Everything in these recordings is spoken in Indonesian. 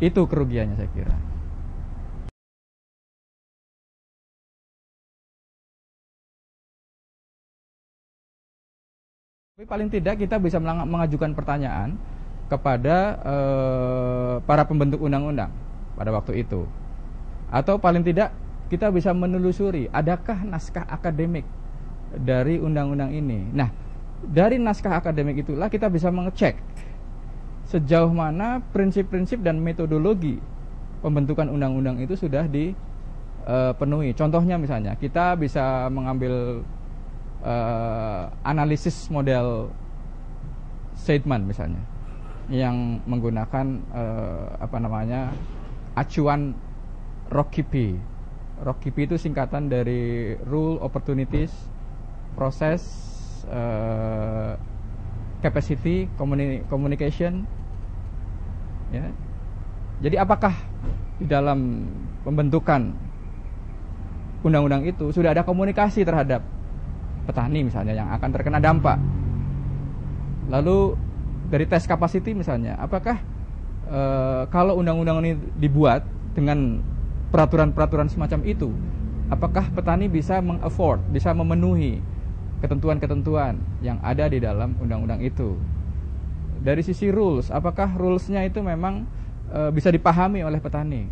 Itu kerugiannya saya kira. Tapi paling tidak kita bisa mengajukan pertanyaan kepada para pembentuk undang-undang pada waktu itu. Atau paling tidak kita bisa menelusuri adakah naskah akademik dari undang-undang ini. Nah, dari naskah akademik itulah kita bisa mengecek sejauh mana prinsip-prinsip dan metodologi pembentukan undang-undang itu sudah dipenuhi. Contohnya misalnya kita bisa mengambil analisis model Seidman misalnya yang menggunakan acuan ROCKIP. ROCKIP itu singkatan dari Rule, Opportunities, Process, Capacity, Communication. Ya. Jadi apakah di dalam pembentukan undang-undang itu sudah ada komunikasi terhadap petani misalnya yang akan terkena dampak? Lalu dari tes capacity misalnya, apakah kalau undang-undang ini dibuat dengan peraturan-peraturan semacam itu, apakah petani bisa meng-afford, bisa memenuhi ketentuan-ketentuan yang ada di dalam undang-undang itu? Dari sisi rules, apakah rulesnya itu memang bisa dipahami oleh petani?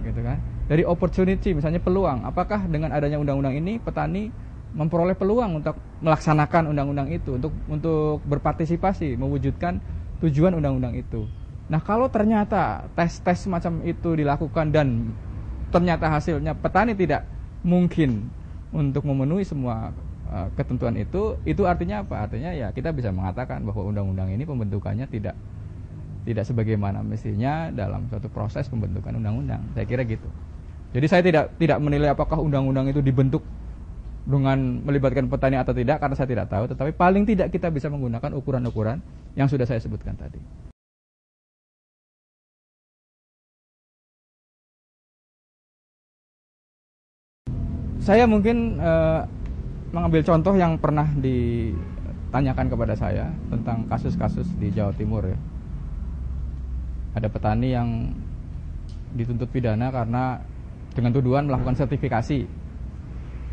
Gitu kan? Dari opportunity misalnya peluang, apakah dengan adanya undang-undang ini petani memperoleh peluang untuk melaksanakan undang-undang itu, untuk berpartisipasi mewujudkan tujuan undang-undang itu. Nah, kalau ternyata tes-tes semacam itu dilakukan dan ternyata hasilnya petani tidak mungkin untuk memenuhi semua ketentuan itu artinya apa? Artinya ya kita bisa mengatakan bahwa undang-undang ini pembentukannya tidak sebagaimana mestinya dalam suatu proses pembentukan undang-undang. Saya kira gitu. Jadi saya tidak menilai apakah undang-undang itu dibentuk dengan melibatkan petani atau tidak, karena saya tidak tahu, tetapi paling tidak kita bisa menggunakan ukuran-ukuran yang sudah saya sebutkan tadi. Saya mungkin mengambil contoh yang pernah ditanyakan kepada saya tentang kasus-kasus di Jawa Timur ya. Ada petani yang dituntut pidana karena dengan tuduhan melakukan sertifikasi.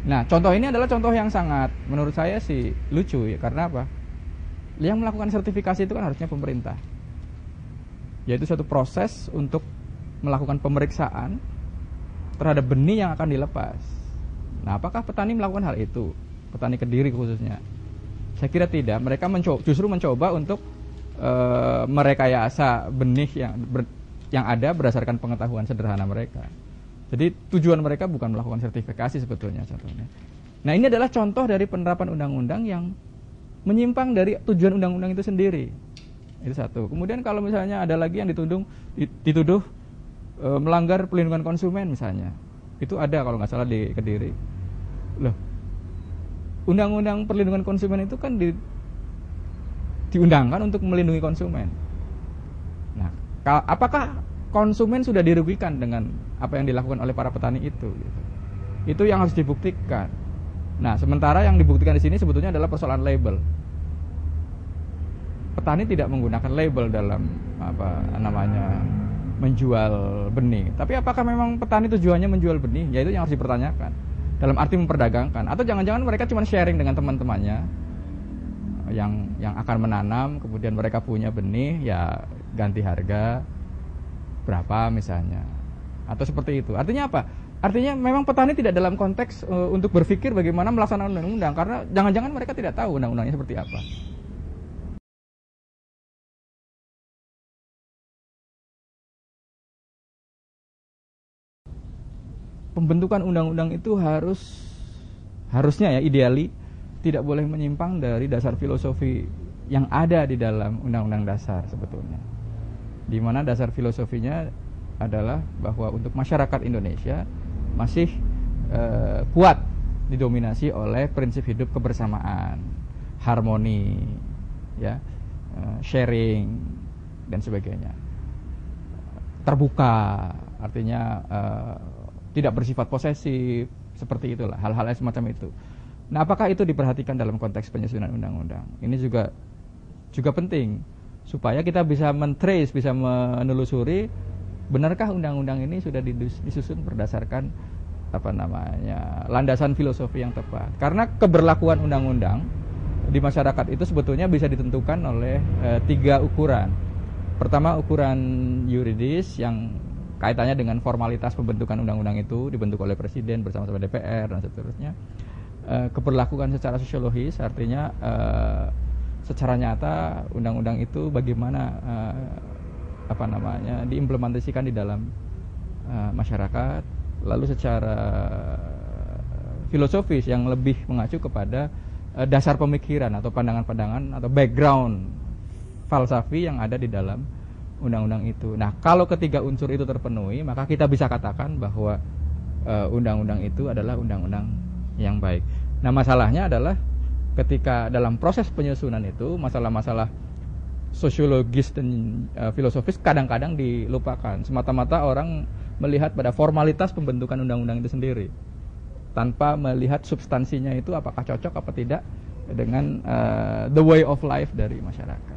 Nah, contoh ini adalah contoh yang sangat menurut saya sih lucu ya, karena apa? Yang melakukan sertifikasi itu kan harusnya pemerintah. Yaitu suatu proses untuk melakukan pemeriksaan terhadap benih yang akan dilepas. Nah, apakah petani melakukan hal itu? Petani Kediri khususnya. Saya kira tidak. Mereka justru mencoba untuk merekayasa benih yang ada berdasarkan pengetahuan sederhana mereka. Jadi tujuan mereka bukan melakukan sertifikasi sebetulnya contohnya. Nah, ini adalah contoh dari penerapan undang-undang yang menyimpang dari tujuan undang-undang itu sendiri. Itu satu. Kemudian kalau misalnya ada lagi yang dituduh melanggar perlindungan konsumen misalnya. Itu ada kalau nggak salah di Kediri. Loh, undang-undang perlindungan konsumen itu kan diundangkan untuk melindungi konsumen. Nah, apakah konsumen sudah dirugikan dengan apa yang dilakukan oleh para petani itu? Gitu. Itu yang harus dibuktikan. Nah, sementara yang dibuktikan di sini sebetulnya adalah persoalan label. Petani tidak menggunakan label dalam menjual benih. Tapi apakah memang petani tujuannya menjual benih? Ya itu yang harus dipertanyakan. Dalam arti memperdagangkan. Atau jangan-jangan mereka cuma sharing dengan teman-temannya yang akan menanam, kemudian mereka punya benih, ya ganti harga berapa misalnya. Atau seperti itu. Artinya apa? Artinya memang petani tidak dalam konteks untuk berpikir bagaimana melaksanakan undang-undang, karena jangan-jangan mereka tidak tahu undang-undangnya seperti apa. Pembentukan undang-undang itu harusnya ya ideali tidak boleh menyimpang dari dasar filosofi yang ada di dalam undang-undang dasar sebetulnya. Di mana dasar filosofinya adalah bahwa untuk masyarakat Indonesia masih kuat didominasi oleh prinsip hidup kebersamaan, harmoni, ya, sharing dan sebagainya. Terbuka, artinya tidak bersifat posesif, seperti itulah, hal-hal semacam itu. Nah, apakah itu diperhatikan dalam konteks penyusunan undang-undang? Ini juga penting. supaya kita bisa men-trace, bisa menelusuri benarkah undang-undang ini sudah disusun berdasarkan landasan filosofi yang tepat. Karena keberlakuan undang-undang di masyarakat itu sebetulnya bisa ditentukan oleh 3 ukuran. Pertama, ukuran yuridis yang kaitannya dengan formalitas pembentukan undang-undang itu dibentuk oleh presiden bersama-sama DPR dan seterusnya. Keberlakuan secara sosiologis, artinya secara nyata undang-undang itu bagaimana diimplementasikan di dalam masyarakat. Lalu secara filosofis yang lebih mengacu kepada dasar pemikiran atau pandangan-pandangan atau background falsafi yang ada di dalam undang-undang itu. Nah, kalau ketiga unsur itu terpenuhi, maka kita bisa katakan bahwa undang-undang itu adalah undang-undang yang baik. Nah, masalahnya adalah ketika dalam proses penyusunan itu masalah-masalah sosiologis dan filosofis kadang-kadang dilupakan. Semata-mata orang melihat pada formalitas pembentukan undang-undang itu sendiri, tanpa melihat substansinya itu apakah cocok apa tidak dengan the way of life dari masyarakat.